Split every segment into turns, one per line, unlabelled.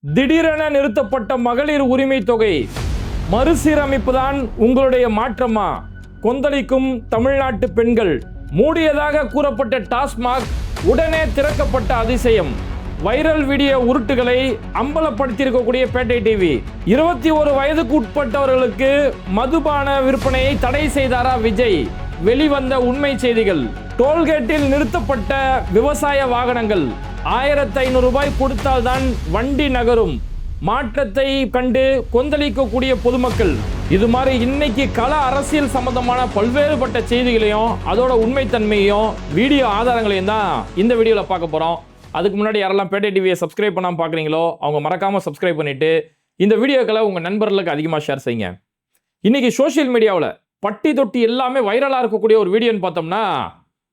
திடீரென நிறுத்தப்பட்ட மகளிர் உரிமை தொகை மறுசீரமைப்பு தான் உங்களுடைய மாற்றமா? கொந்தளிக்கும் தமிழ்நாட்டு பெண்கள். மூடியதாக கூறப்பட்ட டாஸ்மாக் உடனே திறக்கப்பட்ட அதிசயம். வைரல் வீடியோ உருட்டுகளை அம்பலப்படுத்தியிருக்கக்கூடிய பேட்டை டிவி. 21 வயதுக்கு உட்பட்டவர்களுக்கு மதுபான விற்பனையை தடை செய்தாரா விஜய்? வெளிவந்த உண்மை செய்திகள். டோல்கேட்டில் நிறுத்தப்பட்ட விவசாய வாகனங்கள் 1500 ரூபாய் கொடுத்தால்தான் வண்டி நகரும். மாற்றத்தை கண்டு கொந்தளிக்கக்கூடிய பொதுமக்கள். இது மாதிரி இன்னைக்கு கள அரசியல் சம்பந்தமான பல்வேறுபட்ட செய்திகளையும் அதோட உண்மைத்தன்மையும் வீடியோ ஆதாரங்களையும் தான் இந்த வீடியோவில் பார்க்க போகிறோம். அதுக்கு முன்னாடி யாரெல்லாம் பேட்டை டிவியை சப்ஸ்கிரைப் பண்ணாமல் பார்க்குறீங்களோ அவங்க மறக்காமல் சப்ஸ்கிரைப் பண்ணிவிட்டு இந்த வீடியோக்களை உங்கள் நண்பர்களுக்கு அதிகமாக ஷேர் செய்யுங்க. இன்றைக்கி சோஷியல் மீடியாவில் பட்டி தொட்டி எல்லாமே வைரலாக இருக்கக்கூடிய ஒரு வீடியோன்னு பார்த்தோம்னா,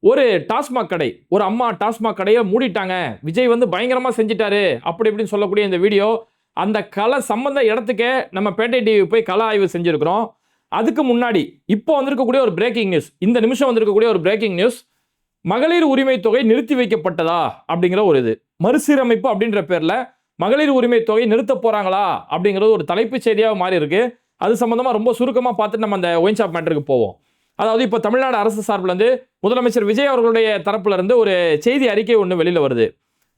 ஒரு டாஸ்மாக் கடை, ஒரு அம்மா டாஸ்மாக் கடையை மூடிட்டாங்க, விஜய் வந்து பயங்கரமாக செஞ்சிட்டாரு அப்படி இப்படின்னு சொல்லக்கூடிய இந்த வீடியோ. அந்த கள சம்பந்த இடத்துக்கே நம்ம பேட்டை டிவி போய் கள ஆய்வு செஞ்சுருக்கிறோம். அதுக்கு முன்னாடி இப்போ வந்திருக்கக்கூடிய ஒரு பிரேக்கிங் நியூஸ், இந்த நிமிஷம் வந்திருக்கக்கூடிய ஒரு பிரேக்கிங் நியூஸ், மகளிர் உரிமை தொகை நிறுத்தி வைக்கப்பட்டதா அப்படிங்கிற ஒரு இது. மறுசீரமைப்பு அப்படின்ற பேரில் மகளிர் உரிமை தொகை நிறுத்த போகிறாங்களா அப்படிங்கிறது ஒரு தலைப்பு செய்தியாக மாறி இருக்கு. அது சம்பந்தமாக ரொம்ப சுருக்கமாக பார்த்துட்டு நம்ம அந்த ஒயின் ஷாப் மேட்டருக்கு போவோம். அதாவது இப்போ தமிழ்நாடு அரசு சார்பிலேருந்து முதலமைச்சர் விஜய் அவர்களுடைய தரப்புலேருந்து ஒரு செய்தி அறிக்கை ஒன்று வெளியில் வருது.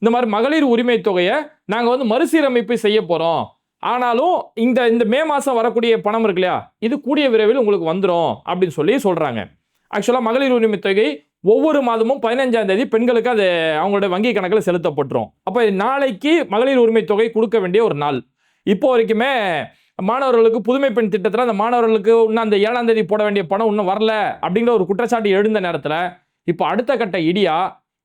இந்த மாதிரி மகளிர் உரிமை தொகையை நாங்கள் வந்து மறுசீரமைப்பு செய்ய போகிறோம், ஆனாலும் இந்த மே மாதம் வரக்கூடிய பணம் இருக்கு இல்லையா, இது கூடிய விரைவில் உங்களுக்கு வந்துடும் அப்படின்னு சொல்லி சொல்கிறாங்க. ஆக்சுவலாக மகளிர் உரிமை தொகை ஒவ்வொரு மாதமும் 15ஆம் தேதி பெண்களுக்கு அது அவங்களுடைய வங்கி கணக்கில் செலுத்தப்பட்டுரும். அப்போ நாளைக்கு மகளிர் உரிமை தொகை கொடுக்க வேண்டிய ஒரு நாள். இப்போ வரைக்குமே மாணவர்களுக்கு புதுமை பெண் திட்டத்தில் அந்த மாணவர்களுக்கு இன்னும் அந்த 7ஆம் தேதி போட வேண்டிய பணம் இன்னும் வரல அப்படிங்கிற ஒரு குற்றச்சாட்டு எழுந்த நேரத்தில் இப்போ அடுத்த கட்ட இடியா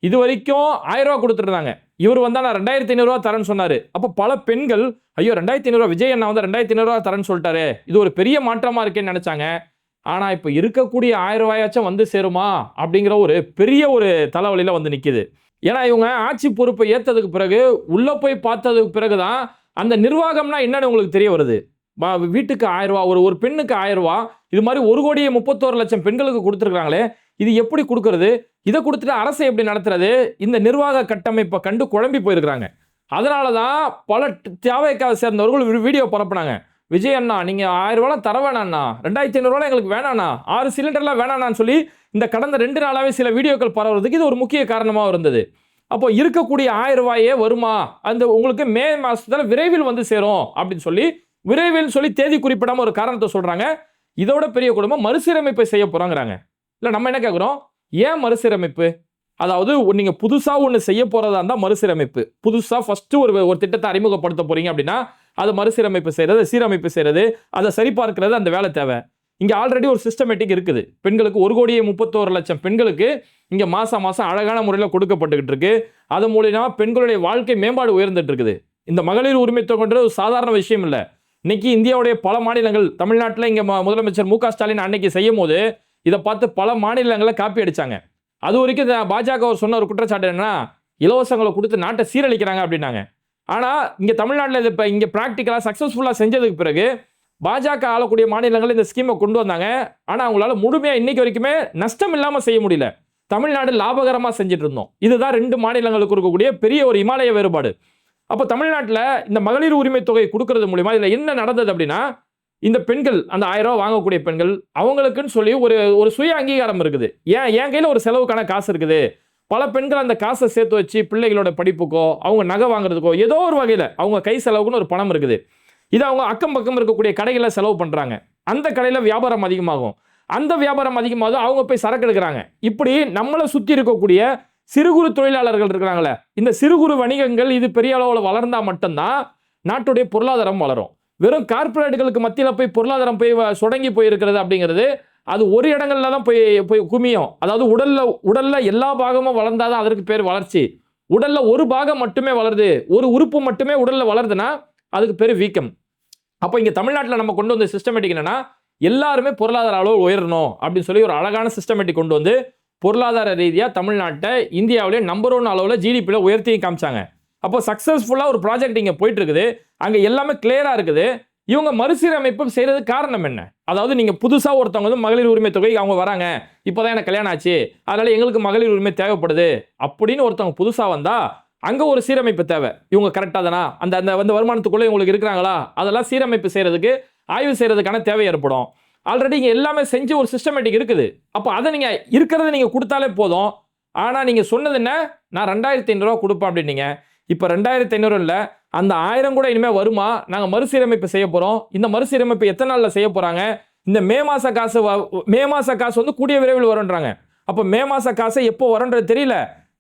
இது வரைக்கும் 1000 ரூபா கொடுத்துருந்தாங்க. இவர் வந்தால் நான் 2500 ரூபா தரேன்னு சொன்னார். அப்போ பல பெண்கள் ஐயோ 2500 ரூபா, விஜய் அண்ணா வந்து 2500 ரூபா தரேன்னு சொல்லிட்டாரு, இது ஒரு பெரிய மாற்றமாக இருக்கேன்னு நினச்சாங்க. ஆனால் இப்போ இருக்கக்கூடிய 1000 ரூபாயாச்சும் வந்து சேருமா அப்படிங்கிற ஒரு பெரிய ஒரு தலைவலியில் வந்து நிற்கிது. ஏன்னா இவங்க ஆட்சி பொறுப்பை ஏற்றதுக்கு பிறகு உள்ளே போய் பார்த்ததுக்கு பிறகு தான் அந்த நிர்வாகம்னா என்னன்னு உங்களுக்கு தெரிய வருது. வீட்டுக்கு 1000 ரூபா, ஒரு பெண்ணுக்கு 1000 ரூபா, இது மாதிரி 1,31,00,000 பெண்களுக்கு கொடுத்துருக்காங்களே, இது எப்படி கொடுக்கறது? இதை கொடுத்துட்டு அரசை எப்படி நடத்துறது? இந்த நிர்வாக கட்டமைப்பை கண்டு குழம்பி போயிருக்கிறாங்க. அதனால தான் பல தேவைக்காக சேர்ந்தவர்கள் வீடியோ பரப்புனாங்க. விஜய் அண்ணா நீங்கள் 1000 ரூபாலாம் தர வேணாண்ணா, 2500 ரூபாலாம் எங்களுக்கு வேணாண்ணா, 6 சிலிண்டர்லாம் வேணாண்ணான்னு சொல்லி இந்த கடந்த 2 நாளாகவே சில வீடியோக்கள் பரவுறதுக்கு இது ஒரு முக்கிய காரணமாக இருந்தது. அப்போ இருக்கக்கூடிய 1000 ரூபாயே வருமா, அந்த உங்களுக்கு மே மாதத்தில் விரைவில் வந்து சேரும் அப்படின்னு சொல்லி விரைவில் சொல்லி தேதி குறிப்பிடாம ஒரு காரணத்தை சொல்றாங்க. இதோட பெரிய குடும்பம் மறுசீரமைப்பை செய்ய போறாங்கிறாங்க. இல்லை நம்ம என்ன கேட்குறோம், ஏன் மறுசீரமைப்பு? அதாவது நீங்க புதுசா ஒன்று செய்ய போறதா இருந்தால் மறுசீரமைப்பு. புதுசா ஃபர்ஸ்ட் ஒரு திட்டத்தை அறிமுகப்படுத்த போறீங்க அப்படின்னா அது மறுசீரமைப்பு செய்யறது, சீரமைப்பு செய்யறது, அதை சரிபார்க்கிறது, அந்த வேலை தேவை. இங்க ஆல்ரெடி ஒரு சிஸ்டமேட்டிக் இருக்குது. பெண்களுக்கு 1,31,00,000 பெண்களுக்கு இங்க மாசம் அழகான முறையில் கொடுக்கப்பட்டுக்கிட்டு இருக்கு. அது மூலியமா பெண்களுடைய வாழ்க்கை மேம்பாடு உயர்ந்துட்டு இருக்குது. இந்த மகளிர் உரிமை தொகைன்றது ஒரு சாதாரண விஷயம் இல்லை. இன்னைக்கு இந்தியாவுடைய பல மாநிலங்கள், தமிழ்நாட்டில் இங்கே முதலமைச்சர் மு க ஸ்டாலின் அன்னைக்கு செய்யும் போது இதை பார்த்து பல மாநிலங்களில் காப்பி அடித்தாங்க. அது வரைக்கும் பாஜக அவர் சொன்ன ஒரு குற்றச்சாட்டு என்னன்னா, இலவசங்களை கொடுத்து நாட்டை சீரழிக்கிறாங்க அப்படின்னாங்க. ஆனால் இங்கே தமிழ்நாட்டில் இது இப்போ இங்கே ப்ராக்டிக்கலாக சக்ஸஸ்ஃபுல்லாக செஞ்சதுக்கு பிறகு பாஜக ஆளக்கூடிய மாநிலங்கள் இந்த ஸ்கீமை கொண்டு வந்தாங்க. ஆனால் அவங்களால முழுமையாக இன்னைக்கு வரைக்குமே நஷ்டம் இல்லாமல் செய்ய முடியல. தமிழ்நாடு லாபகரமாக செஞ்சுட்டு இருந்தோம். இதுதான் 2 மாநிலங்களுக்கு இருக்கக்கூடிய பெரிய ஒரு இமாலய வேறுபாடு. அப்போ தமிழ்நாட்டில் இந்த மகளிர் உரிமை தொகை கொடுக்கறது மூலியமா இதில் என்ன நடந்தது அப்படின்னா, இந்த பெண்கள் அந்த 1000 ரூபா வாங்கக்கூடிய பெண்கள் அவங்களுக்குன்னு சொல்லி ஒரு சுய அங்கீகாரம் இருக்குது. என் கையில் ஒரு செலவுக்கான காசு இருக்குது. பல பெண்கள் அந்த காசை சேர்த்து வச்சு பிள்ளைகளோட படிப்புக்கோ அவங்க நகை வாங்குறதுக்கோ ஏதோ ஒரு வகையில் அவங்க கை செலவுக்குன்னு ஒரு பணம் இருக்குது. இதை அவங்க அக்கம் பக்கம் இருக்கக்கூடிய கடைகளில் செலவு பண்ணுறாங்க. அந்த கடையில் வியாபாரம் அதிகமாகும். அந்த வியாபாரம் அதிகமாகும், அவங்க போய் சரக்கு எடுக்கிறாங்க. இப்படி நம்மளை சுற்றி இருக்கக்கூடிய சிறு குறு தொழிலாளர்கள் இருக்கிறாங்களே, இந்த சிறு குறு வணிகங்கள் இது பெரிய அளவில் வளர்ந்தா மட்டும்தான் நாட்டுடைய பொருளாதாரம் வளரும். வெறும் கார்பரேட்டுகளுக்கு மத்தியில் போய் பொருளாதாரம் போய் சுடங்கி போயிருக்கிறது அப்படிங்கிறது அது ஒரு இடங்கள்ல தான் போய் குமியும். அதாவது உடல்ல எல்லா பாகமும் வளர்ந்தாதான் அதற்கு பேர் வளர்ச்சி. உடல்ல ஒரு பாகம் மட்டுமே வளருது, ஒரு உறுப்பு மட்டுமே உடல்ல வளருதுன்னா அதுக்கு பேர் வீக்கம். அப்போ இங்க தமிழ்நாட்டில் நம்ம கொண்டு வந்த சிஸ்டமேட்டிக் என்னன்னா, எல்லாருமே பொருளாதார அளவு உயரணும் அப்படின்னு சொல்லி ஒரு அழகான சிஸ்டமேட்டிக் கொண்டு வந்து பொருளாதார ரீதியாக தமிழ்நாட்டை இந்தியாவிலே நம்பர் 1 அளவில் ஜிடிபியில் உயர்த்தி காமிச்சாங்க. அப்போ சக்ஸஸ்ஃபுல்லாக ஒரு ப்ராஜெக்ட் இங்கே போயிட்டு இருக்குது. அங்கே எல்லாமே கிளியராக இருக்குது. இவங்க மறுசீரமைப்பு செய்யறதுக்கு காரணம் என்ன? அதாவது நீங்கள் புதுசாக ஒருத்தவங்க வந்து மகளிர் உரிமை தொகை அவங்க வராங்க, இப்போதான் எனக்கு கல்யாணம் ஆச்சு, அதனால எங்களுக்கு மகளிர் உரிமை தேவைப்படுது அப்படின்னு ஒருத்தவங்க புதுசாக வந்தால் அங்கே ஒரு சீரமைப்பு தேவை. இவங்க கரெக்டாக தானா, அந்த அந்த வந்து வருமானத்துக்குள்ளே இவங்களுக்கு இருக்கிறாங்களா, அதெல்லாம் சீரமைப்பு செய்கிறதுக்கு, ஆய்வு செய்கிறதுக்கான தேவை ஏற்படும். ஆல்ரெடி இங்கே எல்லாமே செஞ்சு ஒரு சிஸ்டமேட்டிக் இருக்குது. அப்போ அதை நீங்கள் இருக்கிறத நீங்கள் கொடுத்தாலே போதும். ஆனால் நீங்கள் சொன்னது என்ன, நான் 2500 கொடுப்பேன் அப்படின்னீங்க. இப்போ 2500 இல்லை, அந்த 1000 கூட இனிமேல் வருமா, நாங்கள் மறுசீரமைப்பு செய்ய போகிறோம். இந்த மறுசீரமைப்பு எத்தனை நாளில் செய்ய போகிறாங்க, இந்த மே மாத காசு வந்து கூடிய விரைவில் வரும்ன்றாங்க. அப்போ மே மாத காசை எப்போ வரும்ன்றது தெரியல.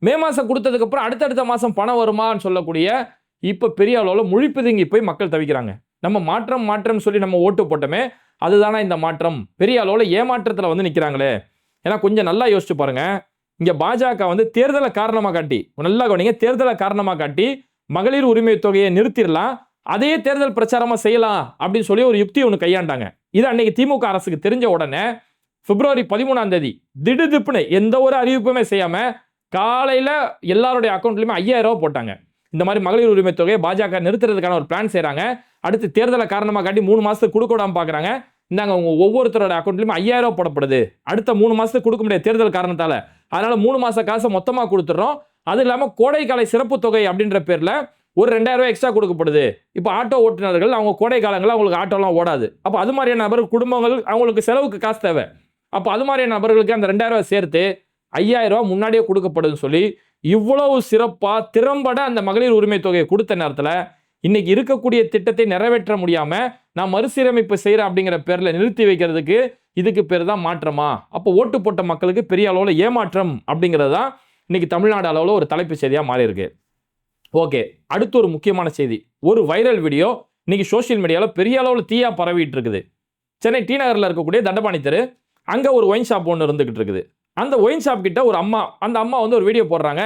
மே மாதம் கொடுத்ததுக்கப்புறம் அடுத்தடுத்த மாதம் பணம் வருமான்னு சொல்லக்கூடிய இப்போ பெரிய அளவில் முழிப்புதுங்கி போய் மக்கள் தவிக்கிறாங்க. நம்ம மாற்றம் சொல்லி நம்ம ஓட்டு போட்டோமே, அதுதானா இந்த மாற்றம்? பெரிய அளவில் ஏமாற்றத்தில் வந்து நிற்கிறாங்களே. ஏன்னா கொஞ்சம் நல்லா யோசிச்சு பாருங்க. இங்கே பாஜக வந்து தேர்தலை காரணமாக காட்டி, நல்லா கவனிங்க, தேர்தலை காரணமாக காட்டி மகளிர் உரிமை தொகையை நிறுத்திடலாம், அதையே தேர்தல் பிரச்சாரமாக செய்யலாம் அப்படின்னு சொல்லி ஒரு யுக்தி ஒன்று கையாண்டாங்க. இது அன்னைக்கு திமுக அரசுக்கு தெரிஞ்ச உடனே பிப்ரவரி 13 திடுதிப்புன்னு எந்த ஒரு அறிவிப்புமே செய்யாம காலையில எல்லாருடைய அக்கௌண்ட்லயுமே 5000 ரூபாய் போட்டாங்க. இந்த மாதிரி மகளிர் உரிமை தொகையை பாஜக நிறுத்துறதுக்கான ஒரு பிளான் செய்யறாங்க. அடுத்து தேர்தலை காரணமாக காட்டி 3 மாசத்துக்கு கொடுக்க விடாம பாக்குறாங்க. இந்தாங்க உங்க ஒவ்வொருத்தரோட அக்கௌண்ட்லயுமே 5000 ரூபாய் போடப்படுது. அடுத்த 3 மாசத்துக்கு கொடுக்க முடியாது தேர்தல் காரணத்தால. அதனால 3 மாச காசை மொத்தமா கொடுத்துறோம். அது இல்லாம கோடைக்கால சிறப்பு தொகை அப்படின்ற பேர்ல ஒரு 2000 ரூபாய் எக்ஸ்ட்ரா கொடுக்கப்படுது. இப்போ ஆட்டோ ஓட்டுநர்கள் அவங்க கோடை காலங்களில் அவங்களுக்கு ஆட்டோலாம் ஓடாது. அப்போ அது மாதிரியான நபர்கள் குடும்பங்கள் அவங்களுக்கு செலவுக்கு காசு தேவை. அப்போ அது மாதிரியான நபர்களுக்கு அந்த 2000 ரூபாய் சேர்த்து 5000 ரூபாய் முன்னாடியே கொடுக்கப்படுதுன்னு சொல்லி இவ்வளவு சிறப்பாக திறம்பட அந்த மகளிர் உரிமை தொகையை கொடுத்த நேரத்தில் இன்னைக்கு இருக்கக்கூடிய திட்டத்தை நிறைவேற்ற முடியாம நான் மறுசீரமைப்பு செய்கிறேன் அப்படிங்கிற பேரில் நிறுத்தி வைக்கிறதுக்கு இதுக்கு பேர் தான் மாற்றமா? அப்போ ஓட்டு போட்ட மக்களுக்கு பெரிய அளவில் ஏமாற்றம் அப்படிங்கிறது தான் இன்னைக்கு தமிழ்நாடு அளவில் ஒரு தலைப்பு செய்தியாக மாறி இருக்கு. ஓகே, அடுத்து ஒரு முக்கியமான செய்தி. ஒரு வைரல் வீடியோ இன்னைக்கு சோசியல் மீடியாவில் பெரிய அளவில் தீயா பரவிட்டு இருக்குது. சென்னை டி நகரில் இருக்கக்கூடிய தண்டபாணி தெரு, அங்கே ஒரு ஒயின் ஷாப் ஒன்று இருந்துகிட்டு இருக்குது. அந்த ஒயின் ஷாப் கிட்ட ஒரு அம்மா, அந்த அம்மா வந்து ஒரு வீடியோ போடுறாங்க.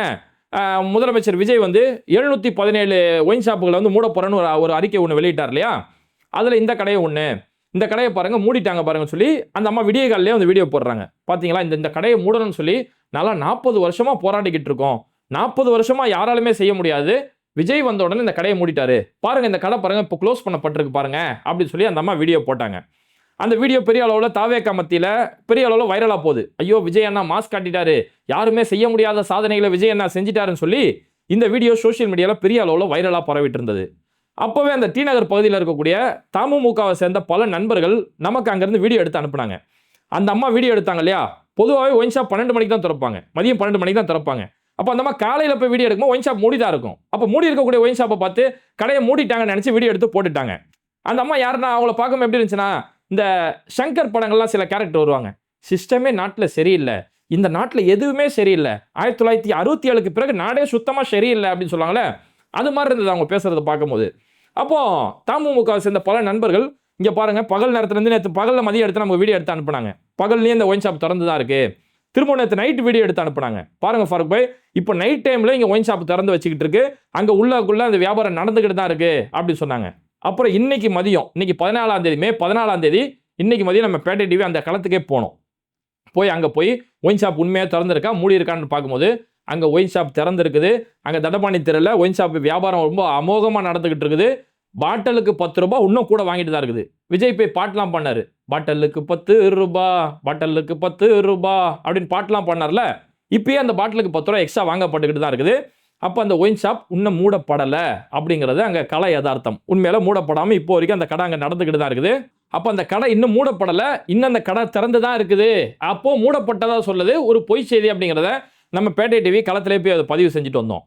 முதலமைச்சர் விஜய் வந்து 717 ஒயின் ஷாப்புகளை வந்து மூட போறேன்னு ஒரு அறிக்கை ஒன்று வெளியிட்டார் இல்லையா, அதில் இந்த கடையை ஒன்று, இந்த கடையை பாருங்க மூடிட்டாங்க பாருங்க சொல்லி அந்த அம்மா விடிய காலையிலே வந்து வீடியோ போடுறாங்க. பார்த்தீங்களா, இந்த கடையை மூடணும்னு சொல்லி நல்லா 40 வருஷமா போராடிக்கிட்டு இருக்கோம், 40 வருஷமா யாராலுமே செய்ய முடியாது, விஜய் வந்த உடனே இந்த கடையை மூடிட்டாரு, பாருங்க இந்த கடை பாருங்க இப்போ க்ளோஸ் பண்ணப்பட்டிருக்கு பாருங்க அப்படின்னு சொல்லி அந்த அம்மா வீடியோ போட்டாங்க. அந்த வீடியோ பெரிய அளவில் தாவேக்கா மத்தியில் பெரிய அளவில் வைரலாக போகுது. ஐயோ விஜய் அண்ணா மாஸ்க் காட்டிட்டாரு, யாருமே செய்ய முடியாத சாதனைகளை விஜய் அண்ணா செஞ்சிட்டாருன்னு சொல்லி இந்த வீடியோ சோஷியல் மீடியாவில் பெரிய அளவில் வைரலாக பரவிட்டு இருந்தது. அப்போவே அந்த டி நகர் பகுதியில் இருக்கக்கூடிய தமுமுகவை சேர்ந்த பல நண்பர்கள் நமக்கு அங்கேருந்து வீடியோ எடுத்து அனுப்புனாங்க. அந்த அம்மா வீடியோ எடுத்தாங்க இல்லையா, பொதுவாகவே ஒயின் ஷாப் 12 மணிக்கு தான் திறப்பாங்க, மதியம் 12 மணிக்கு தான் திறப்பாங்க. அப்போ அந்த அம்மா காலையில் போய் வீடியோ எடுக்கும்போது ஒயின் ஷாப் மூடி தான் இருக்கும். அப்போ மூடி இருக்கக்கூடிய ஒயின் ஷாப்பை பார்த்து கடையை மூடிட்டாங்கன்னு நினச்சி வீடியோ எடுத்து போட்டுட்டாங்க. அந்த அம்மா யாருன்னா அவங்கள பார்க்கும்போது எப்படி இருந்துச்சுன்னா, இந்த சங்கர் படங்கள்லாம் சில கேரக்டர் வருவாங்க, சிஸ்டமே நாட்டில் சரியில்லை, இந்த நாட்டில் எதுவுமே சரியில்லை, 1967க்கு பிறகு நாடே சுத்தமாக சரியில்லை அப்படின்னு சொல்லுவாங்களே, அது மாதிரி இருந்தது அவங்க பேசுறதை பார்க்கும்போது. அப்போ தமுமுகவை சேர்ந்த பல நண்பர்கள் இங்கே பாருங்க, பகல் நேரத்துலேருந்து நேற்று பகலில் மதியம் எடுத்து நம்ம வீடியோ எடுத்து அனுப்புனாங்க. பகல்லேயே இந்த ஒயின் ஷாப் திறந்து தான் இருக்கு. திரும்ப நேற்று நைட் வீடியோ எடுத்து அனுப்புனாங்க. பாருங்க ஃபாரூக் பாய், இப்போ நைட் டைமில் இங்கே ஒயின் ஷாப் திறந்து வச்சுக்கிட்டு இருக்கு, அங்கே உள்ளக்குள்ள அந்த வியாபாரம் நடந்துக்கிட்டு தான் இருக்கு அப்படின்னு சொன்னாங்க. அப்புறம் இன்னைக்கு மதியம், இன்னைக்கு 14ஆம் தேதி, மே 14ஆம் தேதி, இன்னைக்கு மதியம் நம்ம பேட்டை டிவி அந்த களத்துக்கே போனோம். போய் அங்கே போய் ஒயின் ஷாப் உண்மையாக திறந்துருக்கா மூடி இருக்கான்னு பார்க்கும்போது அங்கே ஒயின் ஷாப் திறந்துருக்குது. அங்கே தண்டபாணி தெருவில் ஒயின் ஷாப் வியாபாரம் ரொம்ப அமோகமாக நடந்துக்கிட்டு இருக்குது. பாட்டிலுக்கு 10 ரூபாய் இன்னும் கூட வாங்கிட்டு தான் இருக்குது. விஜய் போய் பாட்டெலாம் பண்ணார், பாட்டிலுக்கு 10 ரூபாய், பாட்டிலுக்கு 10 ரூபாய் அப்படின்னு பாட்டெலாம் பண்ணார்ல. இப்பயே அந்த பாட்டிலுக்கு 10 ரூபாய் எக்ஸ்ட்ரா வாங்கப்பட்டுக்கிட்டு தான் இருக்குது. அப்போ அந்த ஒயின் ஷாப் இன்னும் மூடப்படலை அப்படிங்கிறது அங்கே கலை யதார்த்தம். உண்மையில மூடப்படாமல் இப்போ வரைக்கும் அந்த கடை அங்கே நடந்துக்கிட்டு தான் இருக்குது. அப்போ அந்த கடை இன்னும் மூடப்படலை, இன்னும் அந்த கடை திறந்து தான் இருக்குது. அப்போ மூடப்பட்டதாக சொல்லுது ஒரு பொய் செய்தி அப்படிங்கிறத நம்ம பேட்டை டிவி களத்திலே போய் அதை பதிவு செஞ்சுட்டு வந்தோம்.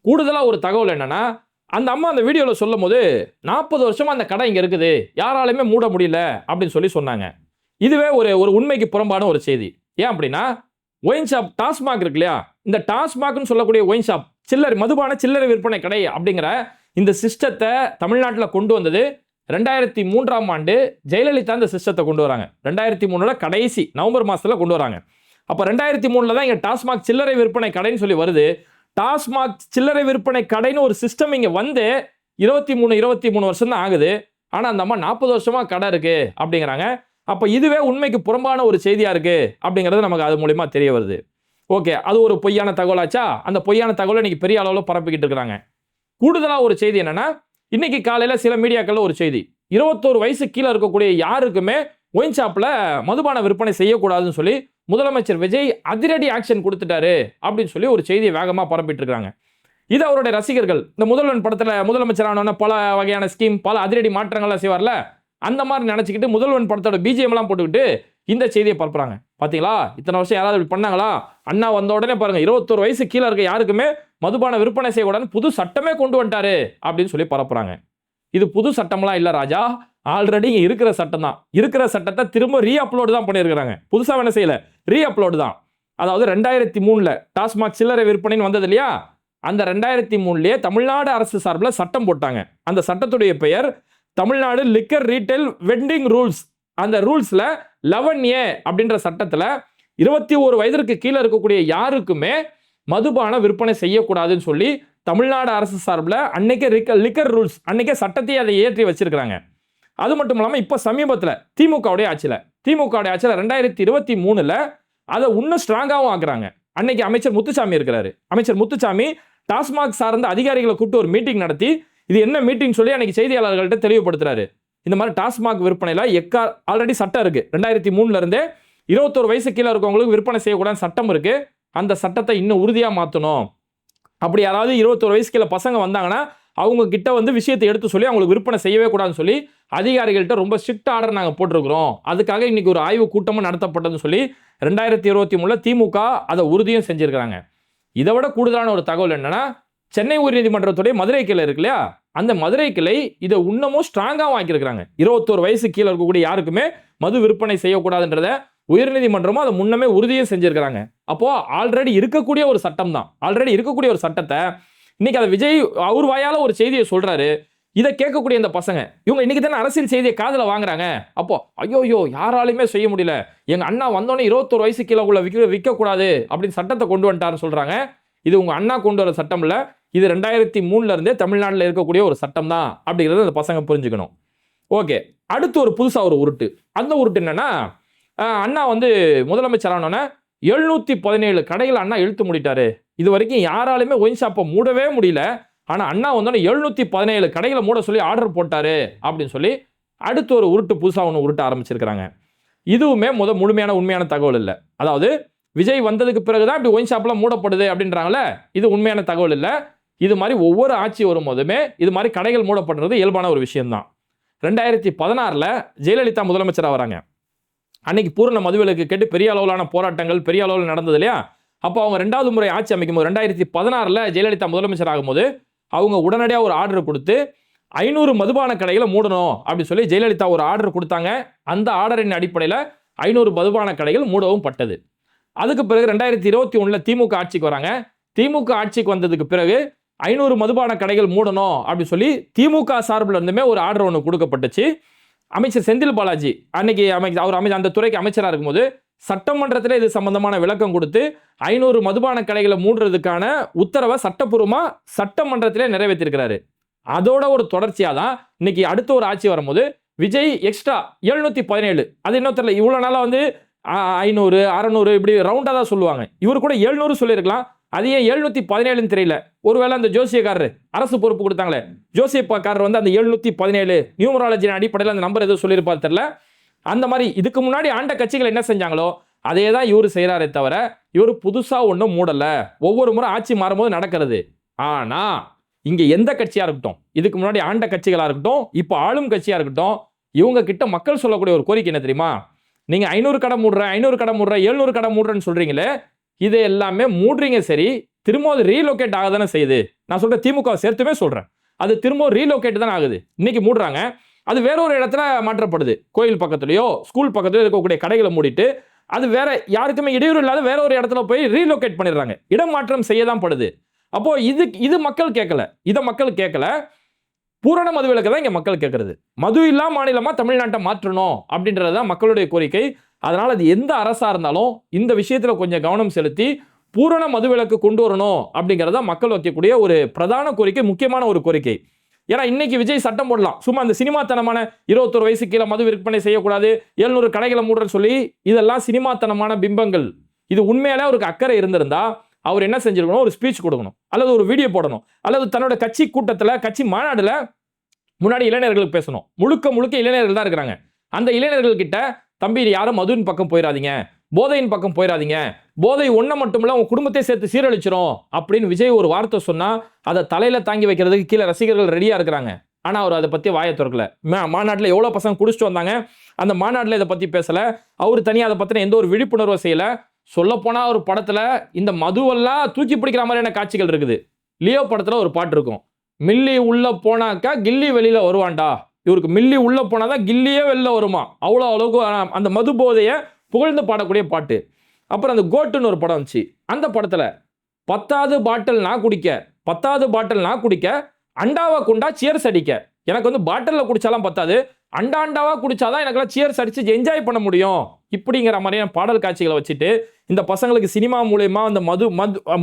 கூடுதலாக ஒரு தகவல் என்னன்னா, அந்த அம்மா அந்த வீடியோவில் சொல்லும் போது 40 வருஷமா அந்த கடை இங்கே இருக்குது, யாராலுமே மூட முடியல அப்படின்னு சொல்லி சொன்னாங்க. இதுவே ஒரு உண்மைக்கு புறம்பான ஒரு செய்தி. ஏன் அப்படின்னா, ஒயின் ஷாப் டாஸ்மாக் இருக்கு இல்லையா, இந்த டாஸ்மாக்னு சொல்லக்கூடிய ஒயின் ஷாப் மதுபான சில்லறை விற்பனை கடை அப்படிங்கிற இந்த சிஸ்டத்தை தமிழ்நாட்டில் கொண்டு வந்தது 2003ஆம் ஆண்டு ஜெயலலிதா இந்த சிஸ்டத்தை கொண்டு வராங்க. 2003 கடைசி நவம்பர் மாதத்தில் கொண்டு வராங்க. அப்போ 2003 தான் இங்கே டாஸ்மாக் சில்லறை விற்பனை கடைன்னு சொல்லி வருது. டாஸ்மாக் சில்லறை விற்பனை கடைன்னு ஒரு சிஸ்டம் இங்கே வந்து 23 வருஷம் தான் ஆகுது. ஆனால் அந்த அம்மா 40 வருஷமாக கடை இருக்கு அப்படிங்கிறாங்க. அப்போ இதுவே உண்மைக்கு புறம்பான ஒரு செய்தியாக இருக்கு அப்படிங்கிறது நமக்கு அது மூலிமா தெரிய வருது. ஓகே, அது ஒரு பொய்யான தகவலாச்சா? அந்த பொய்யான தகவலை இன்னைக்கு பெரிய அளவில் பரப்பிக்கிட்டு இருக்கிறாங்க. கூடுதலாக ஒரு செய்தி என்னன்னா, இன்னைக்கு காலையில் சில மீடியாக்களில் ஒரு செய்தி, 21 வயசு கீழே இருக்கக்கூடிய யாருக்குமே ஒயின் ஷாப்பில் மதுபான விற்பனை செய்யக்கூடாதுன்னு சொல்லி முதலமைச்சர் விஜய் அதிரடி ஆக்ஷன் கொடுத்துட்டாரு அப்படின்னு சொல்லி ஒரு செய்தியை வேகமாக பரப்பிட்டு இருக்காங்க. இது அவருடைய ரசிகர்கள் இந்த முதல்வன் படத்துல முதலமைச்சரான பல வகையான ஸ்கீம், பல அதிரடி மாற்றங்கள்லாம் செய்வார்ல, அந்த மாதிரி நினைச்சுக்கிட்டு முதல்வன் படத்தோட பிஜிஎம் எல்லாம் போட்டுக்கிட்டு இந்த செய்தியை பரப்புறாங்க. பாத்தீங்களா, இத்தனை வருஷம் யாராவது இப்படி பண்ணாங்களா? அண்ணா வந்த உடனே பாருங்க 21 வயசு கீழே இருக்க யாருக்குமே மதுபான விற்பனை செய்யக்கூடாதுன்னு புது சட்டமே கொண்டு வந்துட்டாரு அப்படின்னு சொல்லி பரப்புறாங்க. இது புது சட்டம்லாம் இல்ல ராஜா, ஆல்ரெடி இருக்கிற சட்டம் தான். இருக்கிற சட்டத்தை திரும்ப ரீ அப்லோடு தான் பண்ணியிருக்கிறாங்க. புதுசா என்ன செய்யல, ரீ அப்லோடு தான். அதாவது 2003ல டாஸ்மாக் சில்லறை விற்பனைன்னு வந்தது இல்லையா, அந்த 2003லயே தமிழ்நாடு அரசு சார்பில் சட்டம் போட்டாங்க. அந்த சட்டத்துடைய பெயர் Tamil Nadu liquor retail vending rules. அந்த ரூல்ஸ்ல 11A அப்படின்ற சட்டத்துல 21 வயதிற்கு கீழே இருக்கக்கூடிய யாருக்குமே மதுபான விற்பனை செய்யக்கூடாதுன்னு சொல்லி தமிழ்நாடு அரசு சார்பில் அன்னைக்கே லிக்கர் ரூல்ஸ் அன்னைக்கே சட்டத்தை அதை ஏற்றி வச்சிருக்கிறாங்க. அது மட்டும் இல்லாமல் இப்போ சமீபத்தில் திமுகவுடைய ஆட்சியில் 2023ல் அதை இன்னும் ஸ்ட்ராங்காகவும் ஆக்குறாங்க. அன்னைக்கு அமைச்சர் முத்துசாமி இருக்கிறாரு. அமைச்சர் முத்துசாமி டாஸ்மாக் சார்ந்த அதிகாரிகளை கூப்பிட்டு ஒரு மீட்டிங் நடத்தி, இது என்ன மீட்டிங் சொல்லி அன்னைக்கு செய்தியாளர்கள்ட்ட தெளிவுபடுத்துறாரு. இந்த மாதிரி டாஸ்மாக் விற்பனையில் ஆல்ரெடி சட்டம் இருக்கு. 2003ல இருந்தே 21 வயசு கீழே இருக்கவங்களுக்கு விற்பனை செய்யக்கூடாது சட்டம் இருக்கு. அந்த சட்டத்தை இன்னும் உறுதியாக மாற்றணும். அப்படி யாராவது 21 வயசு கீழே பசங்க வந்தாங்கன்னா அவங்க கிட்ட வந்து விஷயத்தை எடுத்து சொல்லி அவங்களுக்கு விற்பனை செய்யவே கூடாதுன்னு சொல்லி அதிகாரிகள்கிட்ட ரொம்ப ஸ்ட்ரிக்ட் ஆர்டர் நாங்கள் போட்டிருக்கிறோம். அதுக்காக இன்னைக்கு ஒரு ஆய்வு கூட்டமும் நடத்தப்பட்டதுன்னு சொல்லி 2023ல் திமுக அதை உறுதியும் செஞ்சிருக்கிறாங்க. இதை விட கூடுதலான ஒரு தகவல் என்னன்னா, சென்னை உயர்நீதிமன்றத்துடைய மதுரை கிளை இருக்கு இல்லையா, அந்த மதுரை கிளை இதை இன்னமும் ஸ்ட்ராங்காக ஆக்கியிருக்கிறாங்க. 21 வயசு கீழே இருக்கக்கூடிய யாருக்குமே மது விற்பனை செய்யக்கூடாதுன்றத உயர்நீதிமன்றமும் அதை முன்னமே உறுதியும் செஞ்சிருக்கிறாங்க. அப்போ ஆல்ரெடி இருக்கக்கூடிய ஒரு சட்டம் தான். ஆல்ரெடி இருக்கக்கூடிய ஒரு சட்டத்தை இன்னைக்கு அதை விஜய் அவர் வாயால ஒரு செய்தியை சொல்றாரு. இதை கேட்கக்கூடிய இந்த பசங்க இவங்க இன்னைக்கு தானே அரசியல் செய்தியை காதுல வாங்குறாங்க. அப்போ ஐயோ யாராலையுமே செய்ய முடியல, எங்க அண்ணா வந்தோடனே 21 வயசு கீழே உள்ள விற்கக்கூடாது அப்படின்னு சட்டத்தை கொண்டு வந்துட்டாருன்னு சொல்றாங்க. இது உங்க அண்ணா கொண்டு வர சட்டம் இல்ல, இது 2003ல இருந்தே தமிழ்நாட்டில் இருக்கக்கூடிய ஒரு சட்டம் தான் அப்படிங்கிறத அந்த பசங்க புரிஞ்சுக்கணும். ஓகே, அடுத்து ஒரு புதுசா ஒரு உருட்டு. அந்த உருட்டு என்னன்னா, அண்ணா வந்து முதலமைச்சரானோன்னே 717 கடைகள் அண்ணா இழுத்து மூடிட்டாரு. இது வரைக்கும் யாராலுமே ஒயின் ஷாப்பை மூடவே முடியல. ஆனா அண்ணா வந்தோடனே 717 கடைகளை மூட சொல்லி ஆர்டர் போட்டாரு அப்படின்னு சொல்லி அடுத்து ஒரு உருட்டு புதுசா ஒன்று உருட்ட ஆரம்பிச்சிருக்கிறாங்க. இதுவுமே முழுமையான உண்மையான தகவல் இல்லை. அதாவது விஜய் வந்ததுக்கு பிறகுதான் இப்படி ஒயின் ஷாப்லாம் மூடப்படுது அப்படின்றாங்களே, இது உண்மையான தகவல் இல்லை. இது மாதிரி ஒவ்வொரு ஆட்சி வரும்போதுமே இது மாதிரி கடைகள் மூடப்படுறது இயல்பான ஒரு விஷயம்தான். 2016ல் ஜெயலலிதா முதலமைச்சராக வராங்க. அன்னைக்கு பூரண மதுவிலக்கு கேட்டு பெரிய அளவிலான போராட்டங்கள் பெரிய அளவில் நடந்தது இல்லையா. அப்போ அவங்க 2வது முறை ஆட்சி அமைக்கும் போது 2016ல் ஜெயலலிதா முதலமைச்சர் ஆகும்போது அவங்க உடனடியாக ஒரு ஆர்டர் கொடுத்து 500 மதுபான கடைகளை மூடணும் அப்படின்னு சொல்லி ஜெயலலிதா ஒரு ஆர்டர் கொடுத்தாங்க. அந்த ஆர்டரின் அடிப்படையில் 500 மதுபான கடைகள் மூடவும் பட்டது. அதுக்கு பிறகு 2021ல் திமுக ஆட்சிக்கு வராங்க. திமுக ஆட்சிக்கு வந்ததுக்கு பிறகு 500 மதுபான கடைகள் மூடணும் அப்படின்னு சொல்லி திமுக சார்பில் இருந்துமே ஒரு ஆர்டர் ஒன்று கொடுக்கப்பட்டுச்சு. அமைச்சர் செந்தில் பாலாஜி அன்னைக்கு அவர் அந்த துறைக்கு அமைச்சராக இருக்கும்போது சட்டமன்றத்தில் இது சம்பந்தமான விளக்கம் கொடுத்து 500 மதுபான கடைகளை மூடுறதுக்கான உத்தரவை சட்டப்பூர்வமாக சட்டமன்றத்திலே நிறைவேற்றிருக்கிறாரு. அதோட ஒரு தொடர்ச்சியாக தான் இன்னைக்கு அடுத்த ஒரு ஆட்சி வரும்போது விஜய் எக்ஸ்ட்ரா 717, அது இன்னும் தெரியல, இவ்வளோ நாளாக வந்து 500 600 இப்படி ரவுண்டாக தான் சொல்லுவாங்க. இவர் கூட 700 சொல்லியிருக்கலாம். அது ஏன் 717ன்னு தெரியல. ஒருவேளை அந்த ஜோசியக்காரர் அரசு பொறுப்பு கொடுத்தாங்களே ஜோசியக்காரர் வந்து அந்த 717 நியூமராலஜின் அடிப்படையில் அந்த நம்பர் எதுவும் சொல்லியிருப்பார் தெரியல. அந்த மாதிரி இதுக்கு முன்னாடி ஆண்ட கட்சிகள் என்ன செஞ்சாங்களோ அதே தான் இவர் செய்கிறாரே தவிர இவர் புதுசாக ஒன்றும் மூடலை. ஒவ்வொரு முறை ஆட்சி மாறும்போது நடக்கிறது. ஆனால் இங்கே எந்த கட்சியாக இருக்கட்டும், இதுக்கு முன்னாடி ஆண்ட கட்சிகளாக இருக்கட்டும், இப்போ ஆளும் கட்சியாக இருக்கட்டும், இவங்க கிட்ட மக்கள் சொல்லக்கூடிய ஒரு கோரிக்கை என்ன தெரியுமா? நீங்கள் 500 கடை மூடுறேன் 500 கடை மூடுறேன் 700 கடை மூடுறேன்னு சொல்கிறீங்களே, இது எல்லாமே மூடுறீங்க சரி, திரும்ப அது ரீலோகேட் ஆக தானே செய்யுது. நான் சொல்கிறேன் திமுக சேர்த்துமே சொல்கிறேன், அது திரும்ப ரீலோகேட் தானே ஆகுது. இன்னைக்கு மூடுறாங்க, அது வேற ஒரு இடத்துல மாற்றப்படுது. கோயில் பக்கத்துலையோ ஸ்கூல் பக்கத்துலையோ இருக்கக்கூடிய கடைகளை மூடிட்டு அது வேற யாருக்குமே இடையூறு இல்லாத வேற ஒரு இடத்துல போய் ரீலோகேட் பண்ணிடுறாங்க. இடம் மாற்றம் செய்ய தான் படுது. அப்போ இது மக்கள் கேட்கல, இதை மக்கள் கேட்கல. பூரண மதுவிலக்கு தான் இங்கே மக்கள் கேட்கறது. மது இல்லா மாநிலமாக தமிழ்நாட்டை மாற்றணும் அப்படின்றது தான் மக்களுடைய கோரிக்கை. அதனால் அது எந்த அரசாக இருந்தாலும் இந்த விஷயத்தில் கொஞ்சம் கவனம் செலுத்தி பூரண மதுவிலக்கு கொண்டு வரணும் அப்படிங்கிறத மக்கள் வைக்கக்கூடிய ஒரு பிரதான கோரிக்கை, முக்கியமான ஒரு கோரிக்கை. ஏன்னா இன்னைக்கு விஜய் சட்டம் போடலாம், சும்மா அந்த சினிமாத்தனமான 21 வயசு கீழே மது விற்பனை செய்யக்கூடாது 700 கடைகளை மூடுறன்னு சொல்லி இதெல்லாம் சினிமாத்தனமான பிம்பங்கள். இது உண்மையிலே அவருக்கு அக்கறை இருந்திருந்தா அவர் என்ன செஞ்சிருக்கணும், ஒரு ஸ்பீச் கொடுக்கணும், அல்லது ஒரு வீடியோ போடணும், அல்லது தன்னோட கட்சி கூட்டத்தில் கட்சி மாநாடுல முன்னாடி இளைஞர்களுக்கு பேசணும். முழுக்க இளைஞர்கள் தான் இருக்கிறாங்க. அந்த இளைஞர்கள் கிட்ட தம்பி யாரும் மதுவின் பக்கம் போயிடாதீங்க, போதையின் பக்கம் போயிடாதீங்க, போதை ஒன்றை மட்டுமில்ல உங்க குடும்பத்தை சேர்த்து சீரழிச்சிரும் அப்படின்னு விஜய் ஒரு வார்த்தை சொன்னா அதை தலையில தாங்கி வைக்கிறதுக்கு கீழே ரசிகர்கள் ரெடியா இருக்கிறாங்க. ஆனா அவர் அதை பத்தி வாயை திறக்கல. மாநாட்டில் எவ்வளவு பசங்க குடிச்சிட்டு வந்தாங்க, அந்த மாநாட்டில் இதை பத்தி பேசல. அவர் தனியாக அதை பத்தின எந்த ஒரு விழிப்புணர்வை செய்யல. சொல்ல போனா ஒரு படத்துல இந்த மதுவெல்லாம் தூக்கி பிடிக்கிற மாதிரியான காட்சிகள் இருக்குது. லியோ படத்துல ஒரு பாட்டு இருக்கும், மில்லி உள்ள போனாக்கா கில்லி வெளியில வருவான்டா. இவருக்கு மில்லி உள்ள போனாதான் கில்லியே வெளில வருமா, அவ்வளோ அளவுக்கு அந்த மது போதையை புகழ்ந்து பாடக்கூடிய பாட்டு. அப்புறம் அந்த கோட்டுன்னு ஒரு படம் வந்துச்சு. அந்த படத்துல 10வது பாட்டில் நான் குடிக்க, 10வது பாட்டில் நான் குடிக்க, அண்டாவா குண்டா சியர்ஸ் அடிக்க. எனக்கு வந்து பாட்டிலில் குடிச்சாலாம் பத்தாது, அண்டாவா குடிச்சாதான் எனக்குலாம் சியர்ஸ் அடிச்சு என்ஜாய் பண்ண முடியும். இப்படிங்கிற மாதிரியான பாடல் காட்சிகளை வச்சுட்டு இந்த பசங்களுக்கு சினிமா மூலயமா அந்த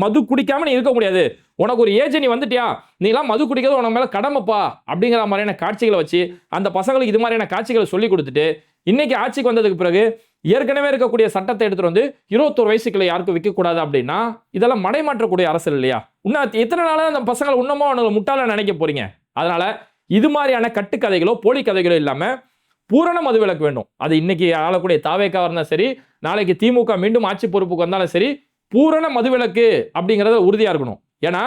மது குடிக்காம நீ இருக்க முடியாது, உனக்கு ஒரு ஏஜ் நீ வந்துட்டியா, நீலாம் மது குடிக்கிறது உனக்கு மேல கடமைப்பா அப்படிங்கிற மாதிரியான காட்சிகளை வச்சு அந்த பசங்களுக்கு இது மாதிரியான காட்சிகளை சொல்லி கொடுத்துட்டு இன்னைக்கு ஆட்சிக்கு வந்ததுக்கு பிறகு ஏற்கனவே இருக்கக்கூடிய சட்டத்தை எடுத்துட்டு வந்து 21 வயசுக்குள்ள யாருக்கும் விற்கக்கூடாது அப்படின்னா இதெல்லாம் மடைமாற்றக்கூடிய அரசியல் இல்லையா? இன்னும் எத்தனை நாளாக அந்த பசங்களை இன்னமும் அவங்களை முட்டாள நினைக்க போறீங்க? அதனால இது மாதிரியான கட்டுக்கதைகளோ போலி கதைகளோ இல்லாம பூரண மதுவிலக்கு வேண்டும். அது இன்னைக்கு ஆளக்கூடிய தாவேக்கா இருந்தாலும் சரி, நாளைக்கு திமுக மீண்டும் ஆட்சி பொறுப்புக்கு வந்தாலும் சரி, பூரண மதுவிலக்கு அப்படிங்கிறத உறுதியா இருக்கணும். ஏன்னா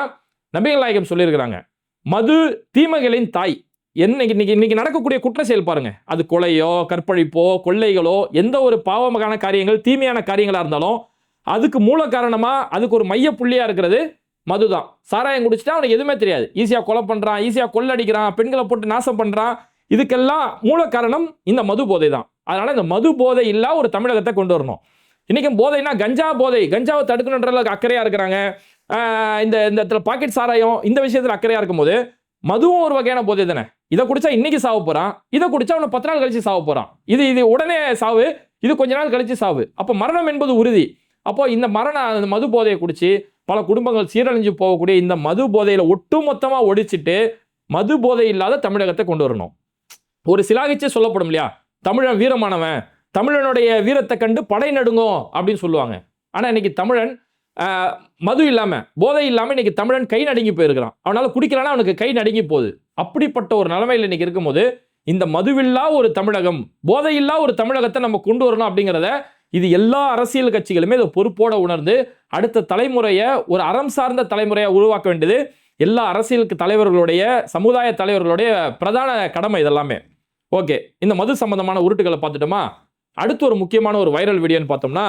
நபிகள் நாயகம் சொல்லியிருக்கிறாங்க, மது தீமைகளின் தாய். இன்னைக்கு நடக்கக்கூடிய குற்ற செயல் பாருங்க, அது கொலையோ கற்பழிப்போ கொள்ளைகளோ எந்த ஒரு பாவமான காரியங்கள் தீமையான காரியங்களா இருந்தாலும் அதுக்கு மூல காரணமா அதுக்கு ஒரு மைய புள்ளியா இருக்கிறது மதுதான். சாராயம் குடிச்சிட்டா அவனுக்கு எதுவுமே தெரியாது, ஈஸியா கொலை பண்றான், ஈஸியா கொள்ளடிக்கிறான், பெண்களை போட்டு நாசம் பண்றான். இதுக்கெல்லாம் மூல காரணம் இந்த மது போதை தான். அதனால இந்த மது போதை இல்லா ஒரு தமிழகத்தை கொண்டு வரணும். இன்னைக்கு போதைனா கஞ்சா போதை, கஞ்சாவை தடுக்கணுன்ற அக்கறையா இருக்கிறாங்க. இந்த பாக்கெட் சாராயம் இந்த விஷயத்துல அக்கறையா இருக்கும்போது மதுவும் ஒரு வகையான போதை தானே. இதை குடிச்சா இன்னைக்கு சாவ போறான், இதை குடிச்சா அவனை 10 நாள் கழிச்சு சாவ போறான். இது உடனே சாவு, இது கொஞ்ச நாள் கழிச்சு சாவு. அப்போ மரணம் என்பது உறுதி. அப்போ இந்த மது போதையை குடிச்சு பல குடும்பங்கள் சீரழிஞ்சு போகக்கூடிய இந்த மது போதையில ஒட்டுமொத்தமா ஒடிச்சிட்டு மது போதை இல்லாத தமிழகத்தை கொண்டு வரணும். ஒரு சிலாகிச்சே சொல்லப்படும் இல்லையா, தமிழன் வீரமானவன், தமிழனுடைய வீரத்தை கண்டு படை நடுங்கும் அப்படின்னு சொல்லுவாங்க. ஆனா இன்னைக்கு தமிழன் மது இல்லாம போதை இல்லாம இன்னைக்கு தமிழன் கை நடுங்கி போயிருக்கிறான். அவனால குடிக்கிறானா அவனுக்கு கை நடுங்கி போகுது. அப்படிப்பட்ட ஒரு நிலைமையில் இன்னைக்கு இருக்கும்போது இந்த மதுவில்லா ஒரு தமிழகம், போதையில்லா ஒரு தமிழகத்தை நம்ம கொண்டு வரணும் அப்படிங்கிறத இது எல்லா அரசியல் கட்சிகளுமே இதை பொறுப்போட உணர்ந்து அடுத்த தலைமுறையை ஒரு அறம் சார்ந்த தலைமுறையை உருவாக்க வேண்டியது எல்லா அரசியல் தலைவர்களுடைய சமுதாய தலைவர்களுடைய பிரதான கடமை இதெல்லாமே. ஓகே, இந்த மது சம்பந்தமான உருட்டுகளை பார்த்துட்டோமா? அடுத்து ஒரு முக்கியமான ஒரு வைரல் வீடியோன்னு பார்த்தோம்னா,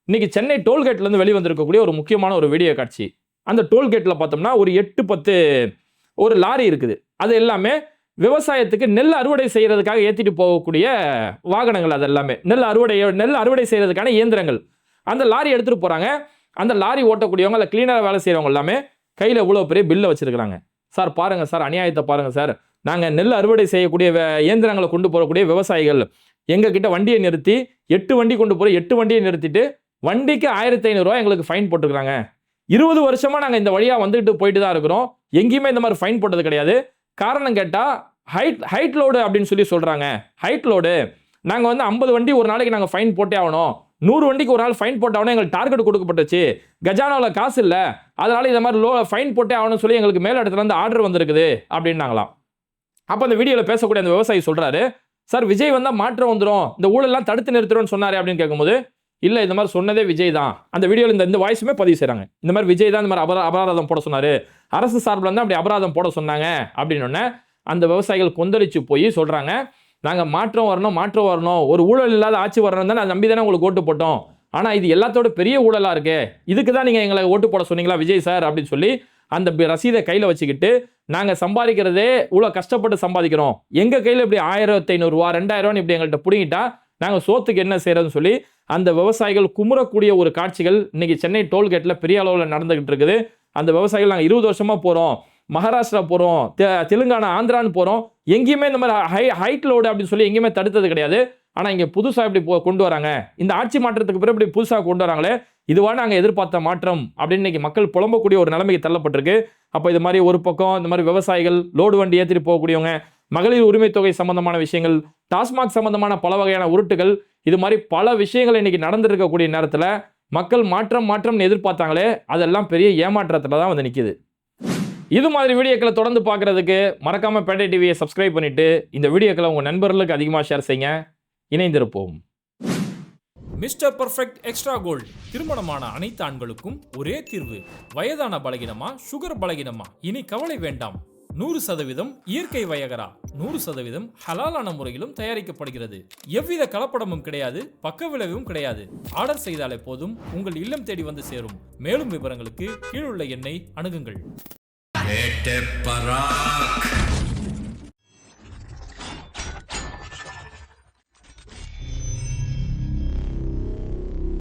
இன்னைக்கு சென்னை டோல்கேட்ல இருந்து வெளிவந்திருக்கக்கூடிய ஒரு முக்கியமான ஒரு வீடியோ காட்சி. அந்த டோல்கேட்ல பார்த்தோம்னா ஒரு 8-10 ஒரு லாரி இருக்குது. அது எல்லாமே விவசாயத்துக்கு நெல் அறுவடை செய்யறதுக்காக ஏற்றிட்டு போகக்கூடிய வாகனங்கள். அது எல்லாமே நெல் அறுவடை செய்யறதுக்கான இயந்திரங்கள். அந்த லாரி எடுத்துட்டு போறாங்க. அந்த லாரி ஓட்டக்கூடியவங்க, அந்த கிளீனராக வேலை செய்யறவங்க எல்லாமே கையில் இவ்வளோ பெரிய பில்லை வச்சிருக்கிறாங்க. சார் பாருங்க சார், அநியாயத்தை பாருங்க சார், நாங்கள் நெல் அறுவடை செய்யக்கூடிய இயந்திரங்களை கொண்டு போகக்கூடிய விவசாயிகள் எங்ககிட்ட வண்டியை நிறுத்தி 8 வண்டி கொண்டு போகிற 8 வண்டியை நிறுத்திட்டு வண்டிக்கு 1500 ரூபாய் எங்களுக்கு ஃபைன் போட்டுருக்காங்க. 20 வருஷமா நாங்கள் இந்த வழியாக வந்துட்டு போயிட்டு தான் இருக்கிறோம், எங்கேயுமே இந்த மாதிரி ஃபைன் போட்டது கிடையாது. காரணம் கேட்டால் ஹைட் லோடு அப்படின்னு சொல்லி சொல்கிறாங்க. ஹைட் லோடு நாங்கள் வந்து 50 வண்டி ஒரு நாளைக்கு நாங்கள் ஃபைன் போட்டே ஆகணும், 100 வண்டிக்கு ஒரு நாள் ஃபைன் போட்டாகணும், எங்களுக்கு டார்கெட் கொடுக்கப்பட்டுச்சு, கஜானாவில் காசு இல்லை, அதனால இந்த மாதிரி ஃபைன் போட்டே ஆகணும்னு சொல்லி எங்களுக்கு மேல் இடத்துல இருந்து ஆர்டர் வந்திருக்குது அப்படின்னாங்களாம். அப்போ அந்த வீடியோவில் பேசக்கூடிய அந்த விவசாயி சொல்கிறாரு, சார் விஜய் வந்தால் மாற்றம் வந்துடும், இந்த ஊழலாம் தடுத்து நிறுத்துறோன்னு சொன்னார் அப்படின்னு கேட்கும்போது, இல்லை இந்த மாதிரி சொன்னதே விஜய் தான். அந்த வீடியோவில் இந்த வாய்ஸுமே பதிவு செய்கிறாங்க. இந்த மாதிரி விஜய் தான் இந்த மாதிரி அபராதம் போட சொன்னார், அரசு சார்பில் வந்து அப்படி அபராதம் போட சொன்னாங்க அப்படின்னு அந்த விவசாயிகள் கொந்தளிச்சு போய் சொல்கிறாங்க, நாங்கள் மாற்றம் வரணும், ஒரு ஊழல் இல்லாத ஆட்சி வரணும் தான் நான் நம்பி தானே உங்களுக்கு ஓட்டு போட்டோம், ஆனால் இது எல்லாத்தோட பெரிய ஊழலாக இருக்கு, இதுக்கு தான் நீங்கள் எங்களை ஓட்டு போட சொன்னீங்களா விஜய் சார் அப்படின்னு சொல்லி அந்த ரசீதை கையில் வச்சுக்கிட்டு, நாங்கள் சம்பாதிக்கிறதே இவ்வளோ கஷ்டப்பட்டு சம்பாதிக்கிறோம், எங்கள் கையில் இப்படி 1500 ரூபா 2000 இப்படி எங்கள்கிட்ட பிடிங்கிட்டா நாங்கள் சோத்துக்கு என்ன செய்யறதுன்னு சொல்லி அந்த விவசாயிகள் குமுறக்கூடிய ஒரு காட்சிகள் இன்னைக்கு சென்னை டோல்கேட்டில் பெரிய அளவில் நடந்துகிட்டு இருக்குது. அந்த விவசாயிகள் நாங்கள் 20 வருஷமா போகிறோம், மகாராஷ்டிரா போகிறோம், தெலுங்கானா ஆந்திரான்னு போகிறோம், எங்கேயுமே இந்த மாதிரி ஹைட் லோடு அப்படின்னு சொல்லி எங்கேயுமே தடுத்தது கிடையாது. ஆனால் இங்கே புதுசாக இப்படி கொண்டு வராங்க, இந்த ஆட்சி மாற்றத்துக்கு பிறகு இப்படி புதுசாக கொண்டு வராங்களே, இதுவா நாங்கள் எதிர்பார்த்த மாற்றம் அப்படின்னு இன்னைக்கு மக்கள் புலம்பக்கூடிய ஒரு நிலைமைக்கு தள்ளப்பட்டிருக்கு. அப்போ இது மாதிரி ஒரு பக்கம் இந்த மாதிரி விவசாயிகள், லோடு வண்டி ஏற்றிட்டு போகக்கூடியவங்க, மகளிர் உரிமை தொகை சம்பந்தமான விஷயங்கள், டாஸ்மாக் சம்பந்தமான பல வகையான உருட்டுகள், இது மாதிரி பல விஷயங்கள் இன்னைக்கு நடந்திருக்கக்கூடிய நேரத்தில் மக்கள் மாற்றம்னு எதிர்பார்த்தாங்களே, அதெல்லாம் பெரிய ஏமாற்றத்தில் தான் வந்து நிற்கிது. இது மாதிரி வீடியோக்களை தொடர்ந்து பார்க்குறதுக்கு மறக்காமல் பேட்டை டிவியை சப்ஸ்கிரைப் பண்ணிவிட்டு இந்த வீடியோக்களை உங்கள் நண்பர்களுக்கு அதிகமாக ஷேர் செய்யுங்க. இணைந்திருப்போம். Mister perfect extra gold. திருமணமான அனைத்து ஆண்களுக்கும் ஒரே தீர்வு. வயதான பலகினமா, சுகர் பலகினமா, இனி கவலை வேண்டாம். 100% இயற்கை வயகரா, 100% ஹலாலான முறையிலும் தயாரிக்கப்படுகிறது. எவ்வித கலப்படமும் கிடையாது, பக்க விளைவும் கிடையாது. ஆர்டர் செய்தாலே போதும், உங்கள் இல்லம் தேடி வந்து சேரும். மேலும் விவரங்களுக்கு கீழுள்ள எண்ணை அணுகுங்கள்.